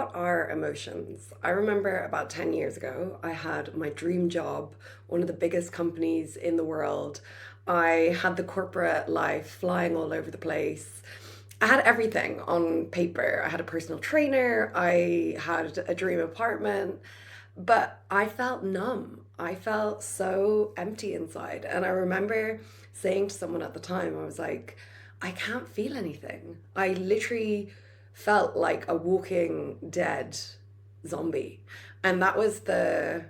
what are emotions? I remember about 10 years ago, I had my dream job, one of the biggest companies in the world. I had the corporate life flying all over the place. I had everything on paper. I had a personal trainer, I had a dream apartment, but I felt numb. I felt so empty inside. And I remember saying to someone at the time, I was like, I can't feel anything. I literally felt like a walking dead zombie. And that was the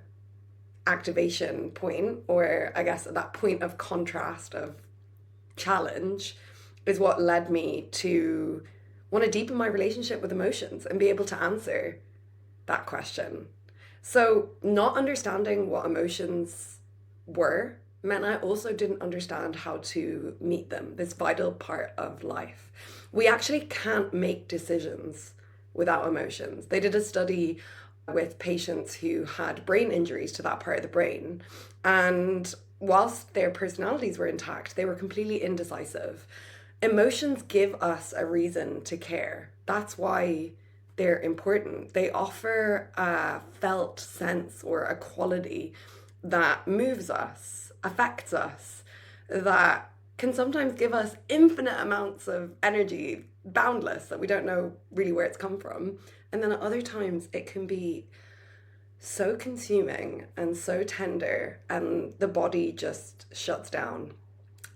activation point, or I guess that point of contrast, of challenge, is what led me to want to deepen my relationship with emotions and be able to answer that question. So, not understanding what emotions were meant I also didn't understand how to meet them, this vital part of life. We actually can't make decisions without emotions. They did a study with patients who had brain injuries to that part of the brain, and whilst their personalities were intact, they were completely indecisive. Emotions give us a reason to care. That's why they're important. They offer a felt sense or a quality that moves us, affects us, that can sometimes give us infinite amounts of energy, boundless, that we don't know really where it's come from. And then at other times, it can be so consuming and so tender, and the body just shuts down.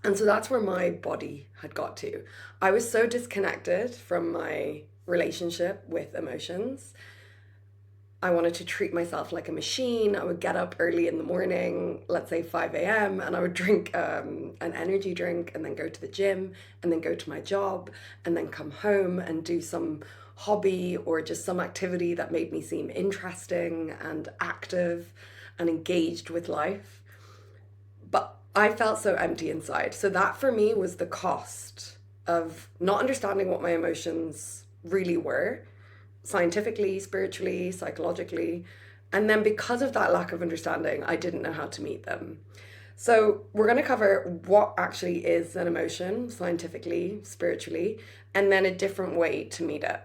And so that's where my body had got to. I was so disconnected from my relationship with emotions. I wanted to treat myself like a machine. I would get up early in the morning, let's say 5 a.m., and I would drink an energy drink and then go to the gym and then go to my job and then come home and do some hobby or just some activity that made me seem interesting and active and engaged with life. But I felt so empty inside. So that for me was the cost of not understanding what my emotions really were, scientifically, spiritually, psychologically. And then because of that lack of understanding, I didn't know how to meet them. So we're going to cover what actually is an emotion, scientifically, spiritually, and then a different way to meet it.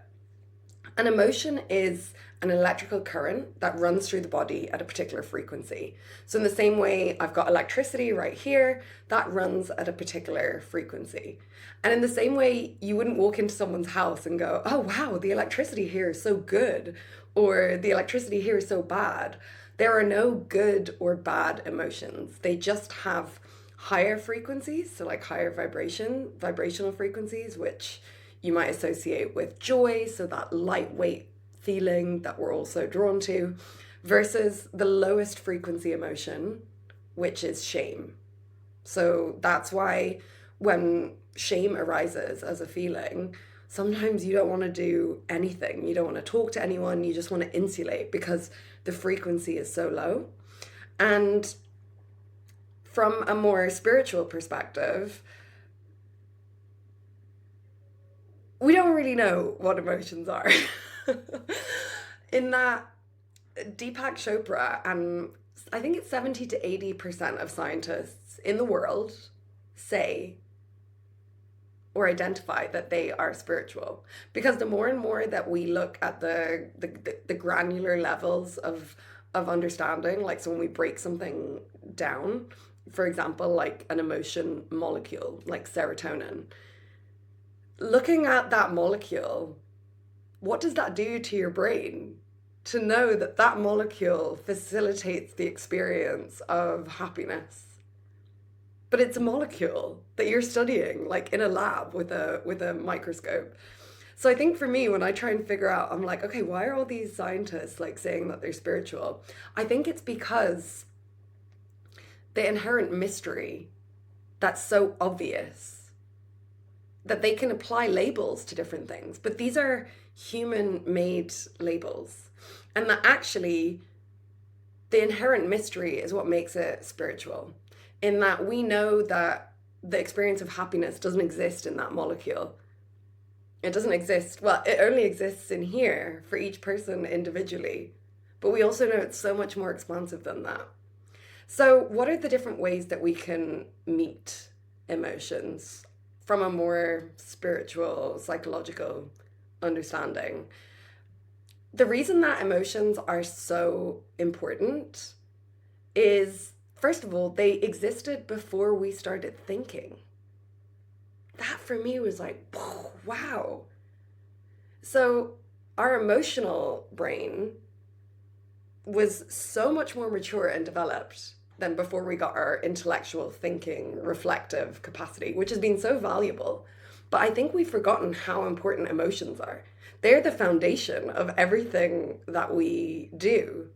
An emotion is an electrical current that runs through the body at a particular frequency. So, in the same way, I've got electricity right here that runs at a particular frequency. And in the same way, you wouldn't walk into someone's house and go, oh, wow, the electricity here is so good, or the electricity here is so bad. There are no good or bad emotions, they just have higher frequencies, so like higher vibrational frequencies, which you might associate with joy, so that lightweight feeling that we're also drawn to, versus the lowest frequency emotion, which is shame. So that's why when shame arises as a feeling, sometimes you don't want to do anything. You don't want to talk to anyone. You just want to insulate because the frequency is so low. And from a more spiritual perspective, we don't really know what emotions are. In that, Deepak Chopra, and I think it's 70 to 80% of scientists in the world say or identify that they are spiritual. Because the more and more that we look at the granular levels of understanding, like so when we break something down, for example, like an emotion molecule, like serotonin, looking at that molecule, what does that do to your brain? To know that that molecule facilitates the experience of happiness. But it's a molecule that you're studying, like in a lab with a microscope. So I think for me, when I try and figure out, I'm like, okay, why are all these scientists like saying that they're spiritual? I think it's because the inherent mystery that's so obvious that they can apply labels to different things, but these are human made labels. And that actually the inherent mystery is what makes it spiritual, in that we know that the experience of happiness doesn't exist in that molecule. It doesn't exist, well, it only exists in here for each person individually. But we also know it's so much more expansive than that. So, what are the different ways that we can meet emotions from a more spiritual, psychological understanding? The reason that emotions are so important is, first of all, they existed before we started thinking. That for me was like, wow. So, our emotional brain was so much more mature and developed than before we got our intellectual thinking, reflective capacity, which has been so valuable. But I think we've forgotten how important emotions are. They're the foundation of everything that we do.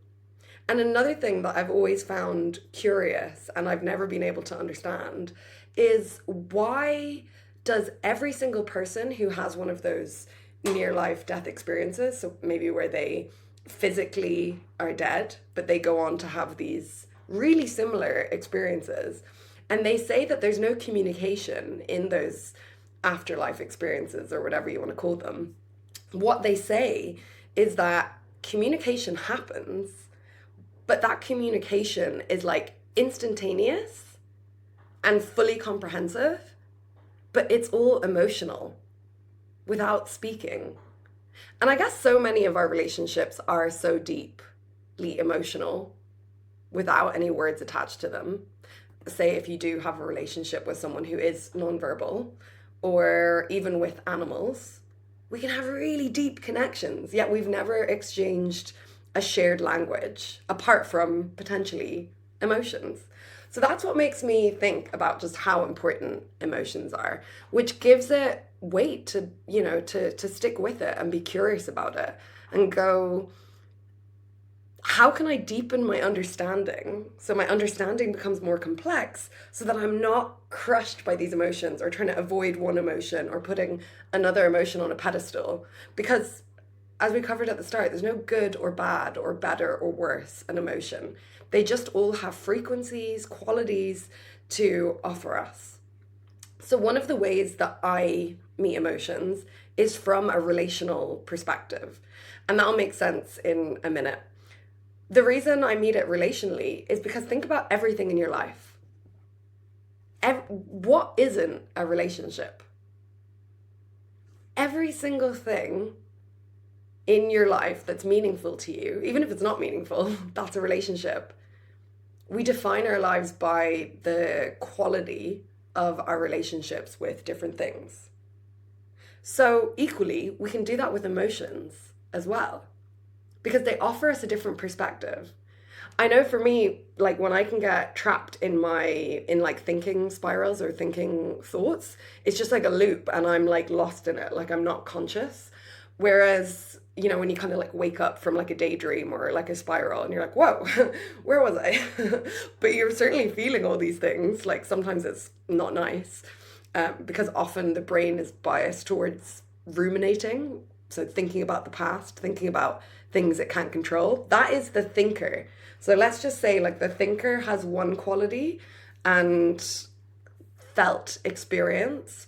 And another thing that I've always found curious and I've never been able to understand is why does every single person who has one of those near life death experiences, so maybe where they physically are dead, but they go on to have these really similar experiences, and they say that there's no communication in those afterlife experiences or whatever you want to call them. What they say is that communication happens, but that communication is like instantaneous and fully comprehensive, but it's all emotional without speaking. And I guess so many of our relationships are so deeply emotional without any words attached to them. Say, if you do have a relationship with someone who is nonverbal, or even with animals, we can have really deep connections, yet we've never exchanged a shared language apart from potentially emotions. So that's what makes me think about just how important emotions are, which gives it weight to, to stick with it and be curious about it and go, how can I deepen my understanding so my understanding becomes more complex so that I'm not crushed by these emotions or trying to avoid one emotion or putting another emotion on a pedestal? Because as we covered at the start, there's no good or bad or better or worse an emotion. They just all have frequencies, qualities to offer us. So, one of the ways that I meet emotions is from a relational perspective. And that'll make sense in a minute. The reason I meet it relationally is because think about everything in your life. What isn't a relationship? Every single thing in your life that's meaningful to you, even if it's not meaningful, that's a relationship. We define our lives by the quality of our relationships with different things. So, equally, we can do that with emotions as well, because they offer us a different perspective. I know for me, like when I can get trapped in like thinking spirals or thinking thoughts, it's just like a loop and I'm like lost in it, like I'm not conscious. Whereas, when you kind of like wake up from like a daydream or like a spiral and you're like, whoa, where was I? But you're certainly feeling all these things. Like sometimes it's not nice, because often the brain is biased towards ruminating. So thinking about the past, thinking about things it can't control. That is the thinker. So let's just say like the thinker has one quality and felt experience,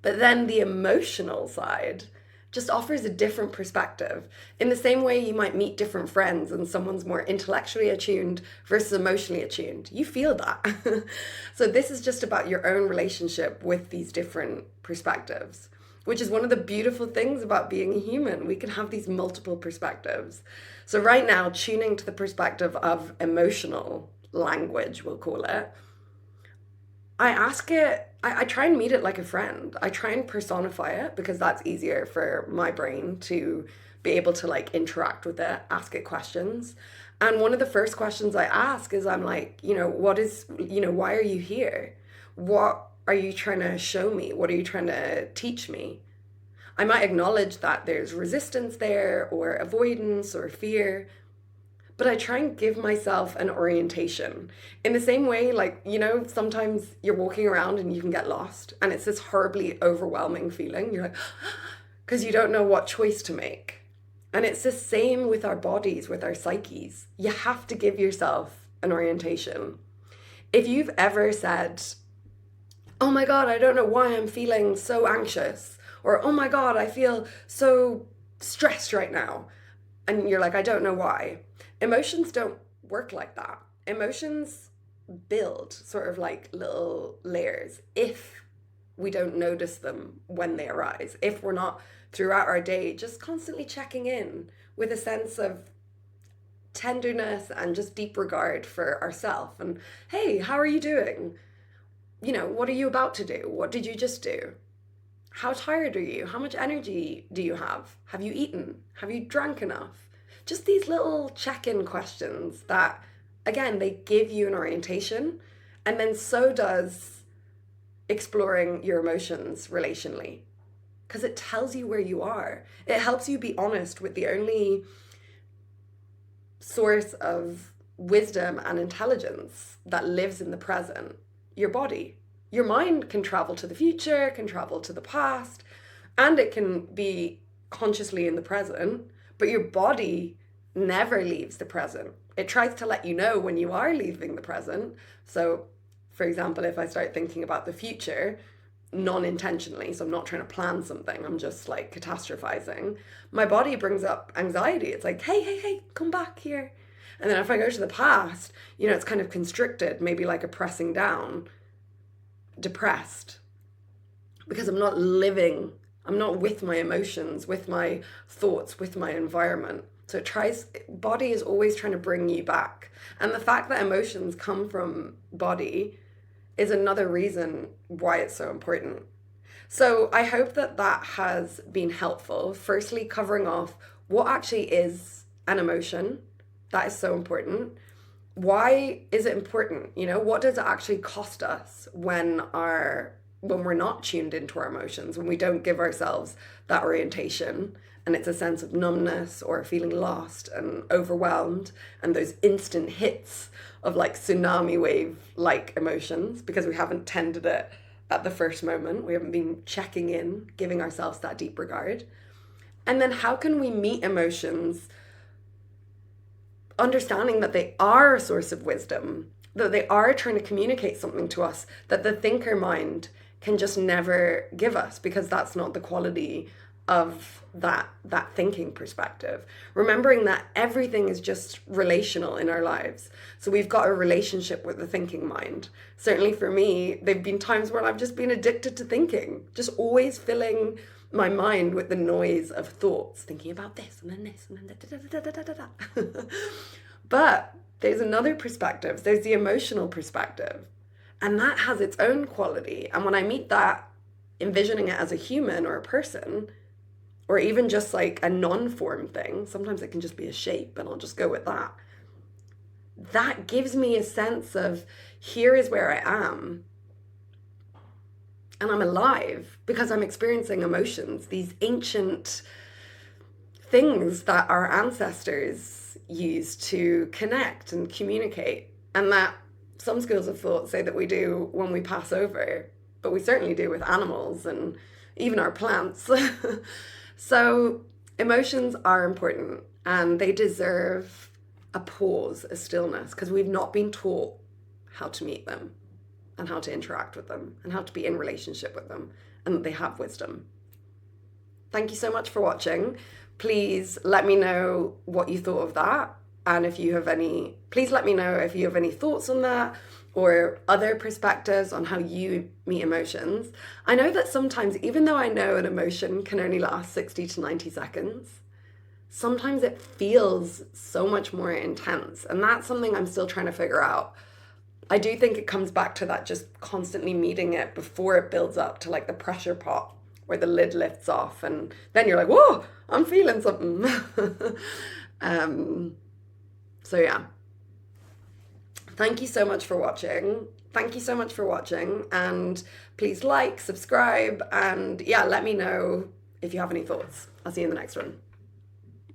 but then the emotional side just offers a different perspective. In the same way you might meet different friends and someone's more intellectually attuned versus emotionally attuned. You feel that. So this is just about your own relationship with these different perspectives, which is one of the beautiful things about being a human. We can have these multiple perspectives. So right now, tuning to the perspective of emotional language, we'll call it, I try and meet it like a friend. I try and personify it because that's easier for my brain to be able to like interact with it, ask it questions. And one of the first questions I ask is I'm like, why are you here? What are you trying to show me? What are you trying to teach me? I might acknowledge that there's resistance there or avoidance or fear, but I try and give myself an orientation. In the same way, like, sometimes you're walking around and you can get lost and it's this horribly overwhelming feeling. You're like, because you don't know what choice to make. And it's the same with our bodies, with our psyches. You have to give yourself an orientation. If you've ever said, oh my God, I don't know why I'm feeling so anxious, or oh my God, I feel so stressed right now, and you're like, I don't know why. Emotions don't work like that. Emotions build sort of like little layers if we don't notice them when they arise. If we're not throughout our day just constantly checking in with a sense of tenderness and just deep regard for ourselves. And hey, how are you doing? You know, what are you about to do? What did you just do? How tired are you? How much energy do you have? Have you eaten? Have you drank enough? Just these little check-in questions that, again, they give you an orientation, and then so does exploring your emotions relationally, because it tells you where you are. It helps you be honest with the only source of wisdom and intelligence that lives in the present, your body. Your mind can travel to the future, can travel to the past, and it can be consciously in the present, but your body never leaves the present. It tries to let you know when you are leaving the present. So, for example, if I start thinking about the future, non-intentionally, so I'm not trying to plan something, I'm just like catastrophizing, my body brings up anxiety. It's like, hey, come back here. And then if I go to the past, you know, it's kind of constricted, maybe like a pressing down, depressed, because I'm not living, I'm not with my emotions, with my thoughts, with my environment. So body is always trying to bring you back. And the fact that emotions come from body is another reason why it's so important. So I hope that that has been helpful. Firstly, covering off what actually is an emotion. That is so important. Why is it important? You know, what does it actually cost us when we're not tuned into our emotions, when we don't give ourselves that orientation, and it's a sense of numbness or feeling lost and overwhelmed, and those instant hits of like tsunami wave like emotions because we haven't tended it at the first moment. We haven't been checking in, giving ourselves that deep regard. And then how can we meet emotions understanding that they are a source of wisdom, that they are trying to communicate something to us that the thinker mind can just never give us, because that's not the quality of that thinking perspective. Remembering that everything is just relational in our lives. So we've got a relationship with the thinking mind. Certainly for me, there've been times where I've just been addicted to thinking, just always filling my mind with the noise of thoughts, thinking about this and then this and then da da da da da da. But there's another perspective. There's the emotional perspective, and that has its own quality. And when I meet that, envisioning it as a human or a person, or even just like a non-form thing, sometimes it can just be a shape, and I'll just go with that. That gives me a sense of, here is where I am. And I'm alive because I'm experiencing emotions, these ancient things that our ancestors used to connect and communicate, and that some schools of thought say that we do when we pass over, but we certainly do with animals and even our plants. So emotions are important, and they deserve a pause, a stillness, because we've not been taught how to meet them and how to interact with them and how to be in relationship with them, and that they have wisdom. Thank you so much for watching. Please let me know what you thought of that. And if you have any, please let me know if you have any thoughts on that or other perspectives on how you meet emotions. I know that sometimes, even though I know an emotion can only last 60 to 90 seconds, sometimes it feels so much more intense. And that's something I'm still trying to figure out. I do think it comes back to that, just constantly meeting it before it builds up to like the pressure pot where the lid lifts off, and then you're like, whoa, I'm feeling something. So yeah, thank you so much for watching. Thank you so much for watching, and please like, subscribe, and yeah, let me know if you have any thoughts. I'll see you in the next one.